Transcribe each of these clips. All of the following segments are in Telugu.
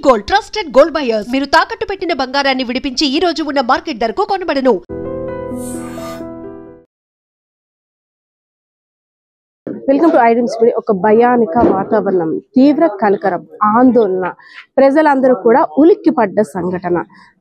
గోల్డ్ ట్రస్టెడ్ గోల్డ్ బయర్స్ మీరు తాకట్టు పెట్టిన బంగారాన్ని విడిపించి ఈ రోజు ఉన్న మార్కెట్ ధరకు కొనబడను. Welcome to iDreams. ఒక భయానిక వాతావరణం, తీవ్ర కలకరం, ఆందోళన, ప్రజలందరూ కూడా ఉలిక్కిపడ్డ సంఘటన.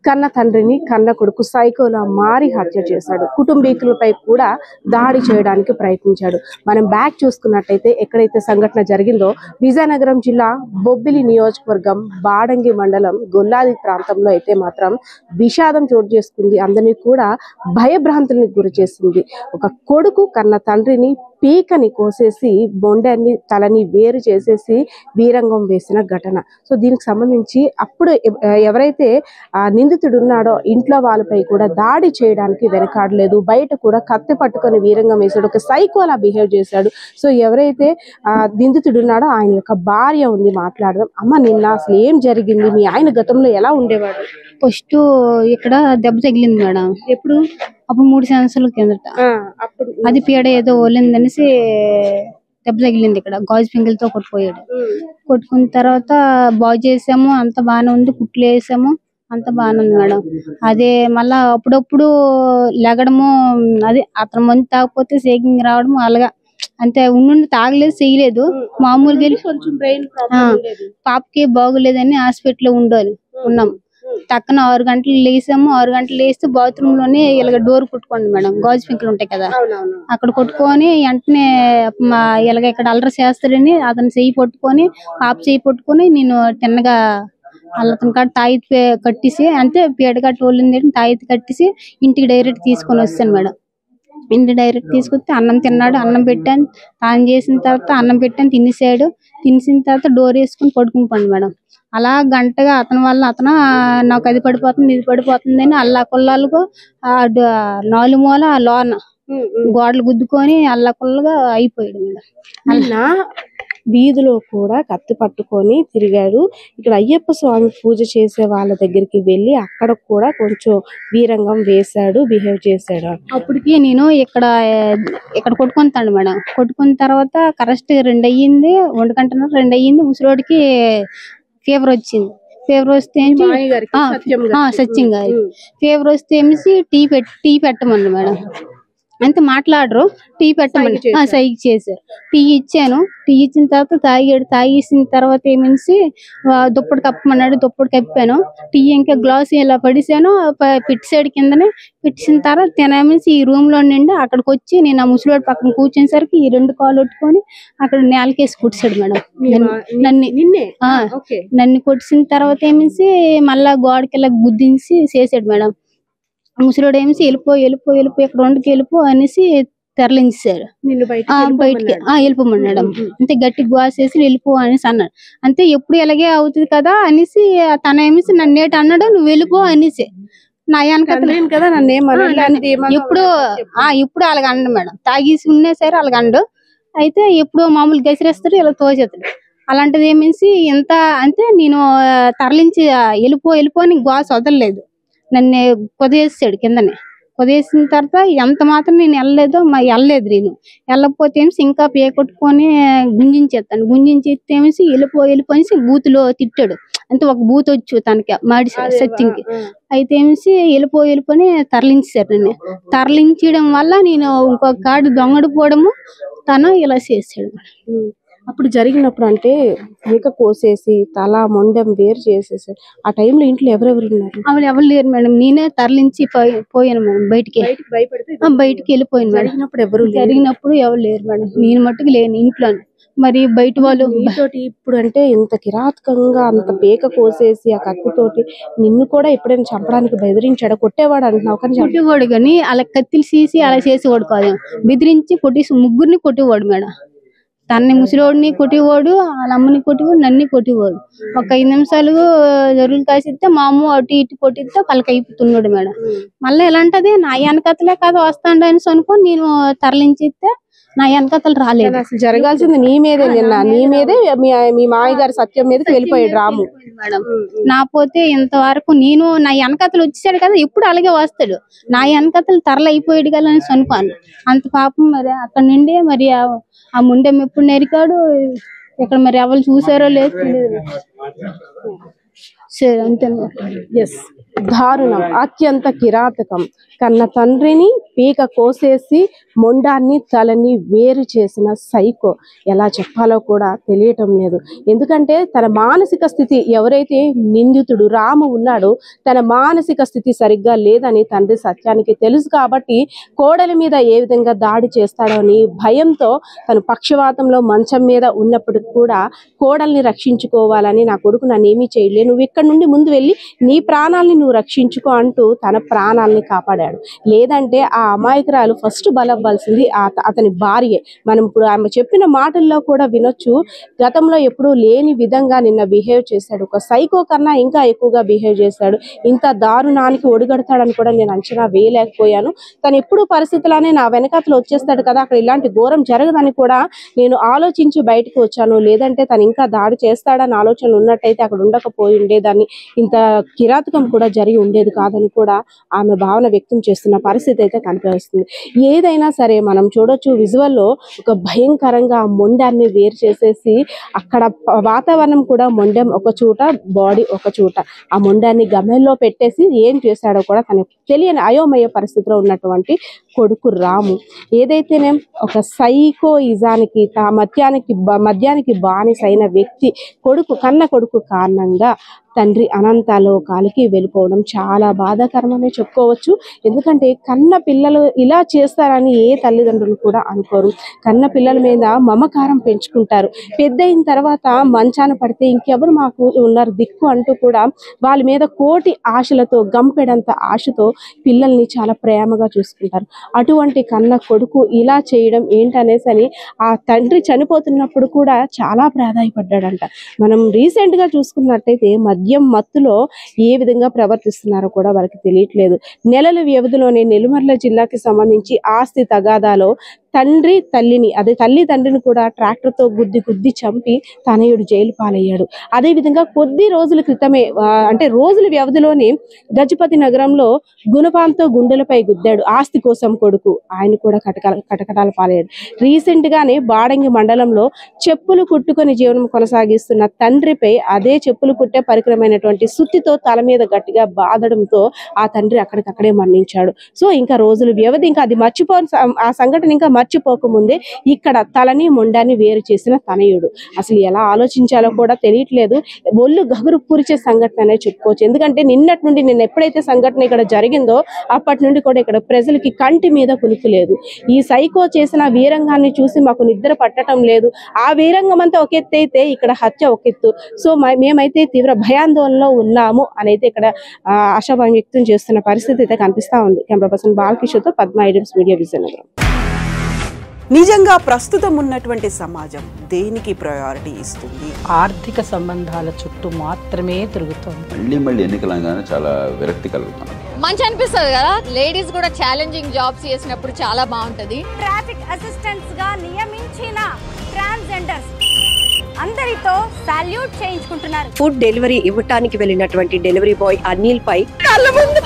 కన్న తండ్రిని కన్న కొడుకు సైకోలా మారి హత్య చేశాడు. కుటుంబీకులపై కూడా దాడి చేయడానికి ప్రయత్నించాడు. మనం బ్యాక్ చూసుకున్నట్టయితే ఎక్కడైతే సంఘటన జరిగిందో విజయనగరం జిల్లా బొబ్బిలి నియోజకవర్గం బాడంగి మండలం గొల్లాది ప్రాంతంలో అయితే మాత్రం విషాదం చోటు చేసుకుంది. అందరినీ కూడా భయభ్రాంతులకు గురి చేసింది. ఒక కొడుకు కన్న తండ్రిని పీకని కోసేసి బొండాన్ని తలని వేరు చేసేసి వీరంగం వేసిన ఘటన. సో దీనికి సంబంధించి అప్పుడు ఎవరైతే నిందితుడు ఉన్నాడో ఇంట్లో వాళ్ళపై కూడా దాడి చేయడానికి వెనకాడలేదు. బయట కూడా కత్తి పట్టుకొని వీరంగం వేశాడు. ఒక సైకో అలా బిహేవ్ చేశాడు. సో ఎవరైతే నిందితుడు ఉన్నాడో ఆయన యొక్క భార్య ఉంది, మాట్లాడదాం. అమ్మ, నిన్న అసలు ఏం జరిగింది? మీ ఆయన గతంలో ఎలా ఉండేవాడు? ఫస్ట్ ఇక్కడ దెబ్బ తగిలింది మేడం. ఎప్పుడు? అప్పుడు 3 సంవత్సరాల కిందట. అది పీడ ఏదో ఓలిందనేసి దెబ్బ తగిలింది. ఇక్కడ గాజు పింగిల్తో కొట్టుకుపోయాడు. కొట్టుకున్న తర్వాత బాగు చేసాము, అంత బాగానే ఉంది. కుట్లు వేసాము, అంత బాగానే ఉంది మేడం. అదే మళ్ళా అప్పుడప్పుడు లెగడము, అదే అతను మందు తాగకపోతే షేకింగ్ రావడం అలాగా. అంతే, ఉండి తాగలేదు, చేయలేదు. మామూలుగా పాపకి బాగోలేదని హాస్పిటల్లో ఉన్నాం. టక్కున 6 గంటలు లేసాము. 6 గంటలు లేస్తే బాత్రూమ్ లోనే ఇలాగ డోర్ కొట్టుకోండి మేడం, గాజు పింకులు ఉంటాయి కదా, అక్కడ కొట్టుకొని వెంటనే ఇలాగ ఇక్కడ అల్లరి చేస్తాడని అతను చెయ్యి పట్టుకొని, పాప చెయ్యి పట్టుకొని నేను తిన్నగా అతని కాడ తాయితీ కట్టేసి, అంటే పీడ కట్టి వాళ్ళింది తాయితీ కట్టేసి ఇంటికి డైరెక్ట్ తీసుకొని వస్తాను మేడం. ఇంటికి డైరెక్ట్ తీసుకొస్తే అన్నం తిన్నాడు. అన్నం పెట్టాను, తాను చేసిన తర్వాత అన్నం పెట్టాను, తినేసాడు. తినేసిన తర్వాత డోర్ వేసుకుని పడుకుని పండు మేడం. అలా గంటగా అతని వల్ల అతను నాకు అది పడిపోతుంది ఇది పడిపోతుంది అని అల్లా కొల్లాలకు 4 మూల లోన గోడలు గుద్దుకొని అల్లా కొల్లగా అయిపోయాడు మేడం. అలా వీధిలో కూడా కత్తి పట్టుకొని తిరిగాడు. ఇక్కడ అయ్యప్ప స్వామి పూజ చేసే వాళ్ళ దగ్గరికి వెళ్ళి అక్కడ కూడా కొంచెం వీరంగం వేశాడు, బిహేవ్ చేశాడు. అప్పటికి నేను ఇక్కడ కొట్టుకుంటాను మేడం. కొట్టుకున్న తర్వాత కరెక్ట్ 2 అయ్యింది, 1 గంటన్నర 2 అయ్యింది. ముసలోడికి ఫీవర్ వచ్చింది. ఫీవర్ వస్తే సత్యం గారి ఫీవర్ వస్తే ఏమిసి టీ పెట్టమని మేడం. అంతే, మాట్లాడరు. టీ పెట్టమని సైకి చేశారు. టీ ఇచ్చాను. టీ ఇచ్చిన తర్వాత తాగాడు. తాగేసిన తర్వాత ఏమేసి దుప్పటి కప్పమన్నాడు. దుప్పటి కప్పాను. టీ ఇంకా గ్లాస్ ఇలా పడిసాను. పిట్టి సైడ్ కిందనే పెట్టిన తర్వాత తినేసి ఈ రూమ్ లో నుండి అక్కడికి వచ్చి నేను ఆ ముసలివాడి పక్కన కూర్చునేసరికి ఈ 2 కాళ్ళు కొట్టుకొని అక్కడ నేలకేసి కుట్టాడు మేడం. నన్ను కొట్టిన తర్వాత ఏమేసి మళ్ళా గోడకి ఇలా గుద్దించి చేసాడు మేడం. ముసలోడు ఏమేసి వెళ్ళిపో ఇక్కడ 2కి వెళ్ళిపో అనేసి తరలించారు. బయటికి వెళ్ళిపోమన్నాడు. అంతే, గట్టి గ్వాసేసి వెళ్ళిపో అనేసి అన్నాడు. అంతే, ఎప్పుడు ఎలాగే అవుతుంది కదా అనేసి తన ఏమేసి నన్ను ఏటి అన్నాడు, నువ్వు వెళ్ళిపో అనేసి. నా వెనకలేను కదా ఇప్పుడు అలాగ అండు మేడం. తాగేసి ఉన్నా సరే అలాగ అండు. అయితే ఎప్పుడు మామూలు గసిరేస్తాడు, ఇలా తోసేస్తాడు. అలాంటిది ఏమేసి ఎంత అంటే నేను తరలించి వెళ్ళిపో అని గ్వాస్ వదలలేదు. నన్ను కొదేసాడు కిందనే. కొదేసిన తర్వాత ఎంత మాత్రం నేను వెళ్ళలేదు నేను వెళ్ళకపోతే ఏమిసి ఇంకా పే కొట్టుకొని గుంజించేస్తాను. గుంజించేస్తే ఏమేసి వెళ్ళిపోయి బూతులో తిట్టాడు. అంటే ఒక బూత్ వచ్చు తనకి మాడి సత్యంకి. అయితే ఏమేసి వెళ్ళిపోని తరలించారు. నన్ను తరలించడం వల్ల నేను ఇంకొక కాడు దొంగడిపోవడము తను ఇలా చేసాడు. అప్పుడు జరిగినప్పుడు అంటే ఏక కోసేసి తల మొండెం వేరు చేసేసి ఆ టైంలో ఇంట్లో ఎవరెవరు ఉన్నారు? ఎవరు లేరు మేడం. నేనే తరలించి పోయాను మేడం. బయటికి వెళ్ళిపోయాను మేడం. జరిగినప్పుడు ఎవరు లేరు మేడం. నేను మట్టుకు లేను ఇంట్లో. మరి బయట వాళ్ళు ఇప్పుడు అంటే ఇంత కిరాతకంగా అంత పేక కోసేసి ఆ కత్తితోటి నిన్ను కూడా ఎప్పుడైనా చంపడానికి బెదిరించాడు, కొట్టేవాడు అంటున్నావు? కానీ కొట్టేవాడు, కానీ అలా కత్తిలు తీసి అలా చేసేవాడు కాదు. బెదిరించి కొట్టేసి ముగ్గురిని కొట్టేవాడు మేడం. తన్ని ముసలివాడిని కొట్టేవాడు, వాళ్ళ అమ్మని కొట్టేవాడు, నన్ను కొట్టేవాడు. ఒక 5 నిమిషాలు జరువులు కాసిస్తే మా అమ్మ అటు ఇటు కొట్టిస్తే వాళ్ళకి అయిపోతున్నాడు మేడం. మళ్ళీ ఎలాంటిది నా వెనకతలే కదా వస్తాడు అనేసి అనుకో నేను తరలించిస్తే నా వెనకతలు రాలేదు. అసలు జరగాల్సింది నీ మీదే. నీ మీదే మీ మామయ్య గారి సత్యం మీదకి వెళ్ళిపోయాడు రాము మేడం. నా పోతే ఇంతవరకు నేను నా వెనకతలు వచ్చేసాడు కదా, ఎప్పుడు అలాగే వస్తాడు. నా వెనకతలు తరలైపోయాడు కదా అని అనుకోను. అంత పాపం. మరి అక్కడ నుండి మరి ఆ ముండెం ఎప్పుడు నరికాడు ఇక్కడ మరి ఎవరు చూసారో లేదు తెలియదు. సరే అంతే. ఎస్, దారుణం, అత్యంత కిరాతకం. కన్న తండ్రిని పీక కోసేసి మొండాన్ని తలని వేరు చేసిన సైకో. ఎలా చెప్పాలో కూడా తెలియటం లేదు. ఎందుకంటే తన మానసిక స్థితి, ఎవరైతే నిందితుడు రాము ఉన్నాడో తన మానసిక స్థితి సరిగ్గా లేదని తండ్రి సత్యానికి తెలుసు కాబట్టి కోడలి మీద ఏ విధంగా దాడి చేస్తాడో అని భయంతో తను పక్షవాతంలో మంచం మీద ఉన్నప్పటికి కూడా కోడల్ని రక్షించుకోవాలని, నా కొడుకు నన్ను ఏమీ చేయలే, నువ్వు ఇక్కడ నుండి ముందు వెళ్ళి నీ ప్రాణాలని నువ్వు రక్షించుకో అంటూ తన ప్రాణాలని కాపాడాడు. లేదంటే ఆ అమాయకురాలు ఫస్ట్ బలవ్వాల్సింది అతని భార్యే. మనం ఇప్పుడు ఆమె చెప్పిన మాటల్లో కూడా వినొచ్చు, గతంలో ఎప్పుడూ లేని విధంగా నిన్న బిహేవ్ చేశాడు. ఒక సైకో కన్నా ఇంకా ఎక్కువగా బిహేవ్ చేశాడు. ఇంత దారుణానికి ఒడిగడతాడని కూడా నేను అంచనా వేయలేకపోయాను. తను ఎప్పుడు పరిస్థితులనే నా వెనకాతలు వచ్చేస్తాడు కదా, అక్కడ ఇలాంటి ఘోరం జరగదని కూడా నేను ఆలోచించి బయటకు వచ్చాను. లేదంటే తను ఇంకా దాడి చేస్తాడని ఆలోచన ఉన్నట్టయితే అక్కడ ఉండకపోయి ఉండేదాన్ని, ఇంత కిరాతకం కూడా జరిగి ఉండేది కాదని కూడా ఆమె భావన వ్యక్తం చేస్తున్న పరిస్థితి అయితే కనిపిస్తుంది. ఏదైనా సరే మనం చూడొచ్చు విజువల్లో, ఒక భయంకరంగా మొండాన్ని వేరు చేసేసి అక్కడ వాతావరణం కూడా మొండెం ఒక చోట, బాడీ ఒక చోట, ఆ మొండాన్ని గమ్యంలో పెట్టేసి ఏం చేశాడో కూడా తనకు తెలియని అయోమయ పరిస్థితిలో ఉన్నటువంటి కొడుకు రాము. ఏదైతేనే ఒక సైకో ఇజానికి మద్యానికి బానిసైన వ్యక్తి కన్న కొడుకు కారణంగా తండ్రి అనంతలోకాలకి వెళ్ళిపోవడం చాలా బాధాకరమనే చెప్పుకోవచ్చు. ఎందుకంటే కన్న పిల్లలు ఇలా చేస్తారని ఏ తల్లిదండ్రులు కూడా అనుకోరు. కన్న పిల్లల మీద మమకారం పెంచుకుంటారు. పెద్ద అయిన తర్వాత మంచాన పడితే ఇంకెవరు మాకు ఉన్నారు దిక్కు అంటూ కూడా వాళ్ళ మీద కోటి ఆశలతో, గంపెడంత ఆశతో పిల్లల్ని చాలా ప్రేమగా చూసుకుంటారు. అటువంటి కన్న కొడుకు ఇలా చేయడం ఏంటనేసి అని ఆ తండ్రి చనిపోతున్నప్పుడు కూడా చాలా ప్రాధాయపడ్డాడంట. మనం రీసెంట్ గా చూసుకున్నట్టయితే మద్యం మత్తులో ఏ విధంగా ప్రవర్తిస్తున్నారో కూడా వాళ్ళకి తెలియట్లేదు. నెలల వ్యవధిలోనే నెల్లిమర్ల జిల్లాకి సంబంధించి ఆస్తి తగాదాలో తల్లి తండ్రిని కూడా ట్రాక్టర్తో గుద్ది చంపి తనయుడు జైలు పాలయ్యాడు. అదేవిధంగా కొద్ది రోజుల క్రితమే, అంటే రోజుల వ్యవధిలోనే గజపతి నగరంలో గుణపాంతో గుండెలపై గుద్దాడు ఆస్తి కోసం కొడుకు, ఆయన కూడా కటకటాల పాలయ్యాడు. రీసెంట్ గానే బాడంగి మండలంలో చెప్పులు కుట్టుకొని జీవనం కొనసాగిస్తున్న తండ్రిపై అదే చెప్పులు కుట్టే పరికరమైనటువంటి సుత్తితో తల మీద గట్టిగా బాధడంతో ఆ తండ్రి అక్కడికక్కడే మరణించాడు. సో ఇంకా రోజుల వ్యవధి, ఇంకా అది ఆ సంఘటన ఇంకా మర్చిపోకముందే ఇక్కడ తలని మొండాన్ని వేరు చేసిన తనయుడు. అసలు ఎలా ఆలోచించాలో కూడా తెలియట్లేదు. ఒళ్ళు గగురు పూరిచే సంఘటన అనే చెప్పుకోవచ్చు. ఎందుకంటే నిన్నటి నుండి, నిన్న ఎప్పుడైతే సంఘటన ఇక్కడ జరిగిందో అప్పటి నుండి కూడా ఇక్కడ ప్రజలకి కంటి మీద కునుకు లేదు. ఈ సైకో చేసిన వీరంగాన్ని చూసి మాకు నిద్ర పట్టడం లేదు. ఆ వీరంగం అంతా ఒక ఎత్తు అయితే ఇక్కడ హత్య ఒక ఎత్తు. సో మేమైతే తీవ్ర భయాందోళనలో ఉన్నాము అని అయితే ఇక్కడ ఆశాభావం వ్యక్తం చేస్తున్న పరిస్థితి అయితే కనిపిస్తా ఉంది. కెమెరా పర్సన్ బాలకిషోర్తో పద్మ, ఐడ్రీమ్స్ మీడియా, విజయనగరం. నిజంగా ప్రస్తుతం ఉన్నటువంటి సమాజం దేనికి ప్రయారిటీ ఇస్తుంది? ఆర్థిక సంబంధాల చుట్టూ మాత్రమే తిరుగుతుంది. మళ్ళీ ఎన్నికలంగానే చాలా విరక్తి కలుగుతాం. మంచి అనిపిస్తుంది కదా, లేడీస్ కూడా ఛాలెంజింగ్ జాబ్స్ చేసినప్పుడు చాలా బాగుంటది. ట్రాఫిక్ అసిస్టెంట్స్ గా నియమించిన ట్రాన్స్జెండర్స్ అందరితో సాల్యూట్ చేయించుకుంటున్నారు. ఫుడ్ డెలివరీ ఇవ్వటానికి వెళ్ళినటువంటి డెలివరీ బాయ్ అనిల్ పై కళ్ళ ముందు